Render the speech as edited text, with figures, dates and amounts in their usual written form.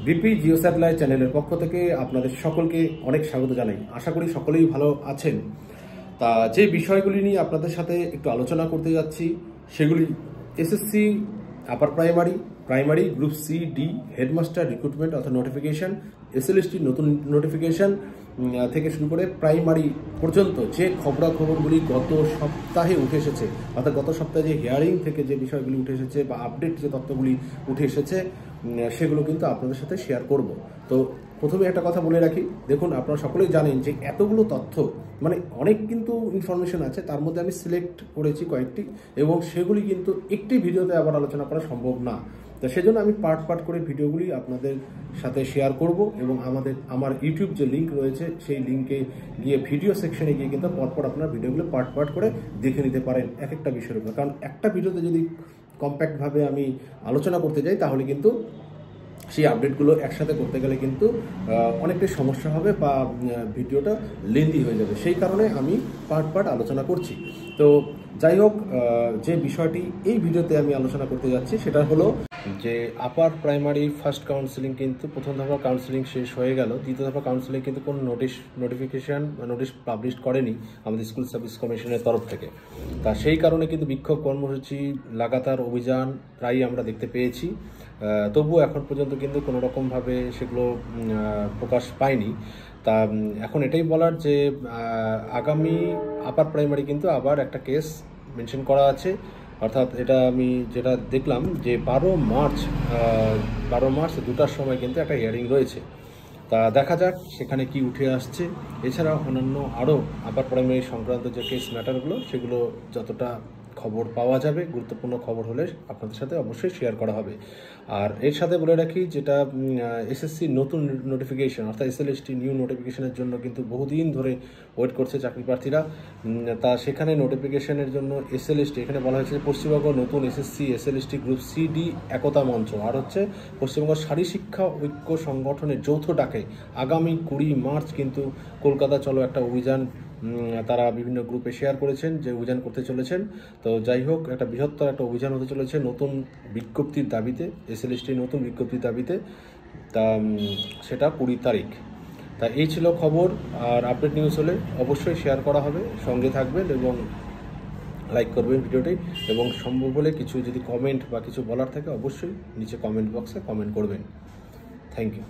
BP Jio satellite চ্যানেলের পক্ষ থেকে আপনাদের সকলকে অনেক স্বাগত জানাই। আশা করি সকলেই ভালো আছেন। তা যে বিষয়গুলি নিয়ে আপনাদের সাথে একটু আলোচনা করতে যাচ্ছি সেগুলি SSC upper primary group C D headmaster recruitment অর্থাৎ নোটিফিকেশন, এসএলএসটি নতুন নোটিফিকেশন থেকে শুরু করে প্রাইমারি পর্যন্ত যে খবরাখবরগুলি গত সপ্তাহে উঠে এসেছে, অর্থাৎ গত সপ্তাহে যে হিয়ারিং থেকে যে বিষয়গুলি উঠে এসেছে বা আপডেট যে তথ্যগুলি উঠে এসেছে সেগুলো কিন্তু আপনাদের সাথে শেয়ার করব। তো প্রথমে একটা কথা বলে রাখি, দেখুন আপনারা সকলেই জানেন যে এতগুলো তথ্য মানে অনেক কিন্তু ইনফরমেশন আছে, তার মধ্যে আমি সিলেক্ট করেছি কয়েকটি এবং সেগুলি কিন্তু একটি ভিডিওতে আবার আলোচনা করা সম্ভব না। তো সেজন্য আমি পার্ট করে ভিডিওগুলি আপনাদের সাথে শেয়ার করব এবং আমার ইউটিউব যে লিঙ্ক রয়েছে সেই লিঙ্কে গিয়ে ভিডিও সেকশনে গিয়ে কিন্তু পরপর আপনার ভিডিওগুলো পার্ট করে দেখে নিতে পারেন এক একটা বিষয়ের উপর। কারণ একটা ভিডিওতে যদি কম্প্যাক্টভাবে আমি আলোচনা করতে যাই তাহলে কিন্তু সেই আপডেটগুলো একসাথে করতে গেলে কিন্তু অনেকটাই সমস্যা হবে বা ভিডিওটা লেন্দি হয়ে যাবে। সেই কারণে আমি পার্ট আলোচনা করছি। তো যাই হোক, যে বিষয়টি এই ভিডিওতে আমি আলোচনা করতে যাচ্ছি সেটা হলো যে আপার প্রাইমারি ফার্স্ট কাউন্সেলিং কিন্তু প্রথম দফা কাউন্সেলিং শেষ হয়ে গেল। দ্বিতীয় দফা কাউন্সেলিং কিন্তু কোনো নোটিফিকেশান বা নোটিশ পাবলিশ করেনি আমাদের স্কুল সার্ভিস কমিশনের তরফ থেকে। তা সেই কারণে কিন্তু বিক্ষোভ কর্মসূচি, লাগাতার অভিযান প্রায়ই আমরা দেখতে পেয়েছি। তবুও এখন পর্যন্ত কিন্তু কোনো রকমভাবে সেগুলো প্রকাশ পায়নি। তা এখন এটাই বলার যে আগামী আপার প্রাইমারি কিন্তু আবার একটা কেস মেনশন করা আছে, অর্থাৎ এটা আমি যেটা দেখলাম যে 12 মার্চ 2টার সময় কিন্তু একটা হিয়ারিং রয়েছে। তা দেখা যাক সেখানে কি উঠে আসছে। এছাড়া অন্যান্য আরও আপার প্রাইমারি সংক্রান্ত যে কেস ম্যাটারগুলো সেগুলো যতটা খবর পাওয়া যাবে, গুরুত্বপূর্ণ খবর হলে আপনাদের সাথে অবশ্যই শেয়ার করা হবে। আর এর সাথে বলে রাখি, যেটা এসএসসি নতুন নোটিফিকেশন অর্থাৎ এসএলএসটি নিউ নোটিফিকেশনের জন্য কিন্তু বহুদিন ধরে ওয়েট করছে চাকরি প্রার্থীরা। তা সেখানে নোটিফিকেশনের জন্য এসএলএসটি এখানে বলা হয়েছে পশ্চিমবঙ্গ নতুন এসএসসি এসএলএসটি গ্রুপ সিডি একতা মঞ্চ আর হচ্ছে পশ্চিমবঙ্গ শারী শিক্ষা ঐক্য সংগঠনের যৌথ ডাকে আগামী 20 মার্চ কিন্তু কলকাতা চলো একটা অভিযান তারা বিভিন্ন গ্রুপে শেয়ার করেছেন যে অভিযান করতে চলেছেন। তো যাই হোক, একটা বৃহত্তর একটা অভিযান হতে চলেছে নতুন বিজ্ঞপ্তির দাবিতে, এসএলএসটি নতুন বিজ্ঞপ্তির দাবিতে। তা সেটা 20 তারিখ। তা এই ছিল খবর। আর আপডেট নিউজ হলে অবশ্যই শেয়ার করা হবে, সঙ্গে থাকবেন এবং লাইক করবেন ভিডিওটি, এবং সম্ভব হলে কিছু যদি কমেন্ট বা কিছু বলার থাকে অবশ্যই নিচে কমেন্ট বক্সে কমেন্ট করবেন। Thank you.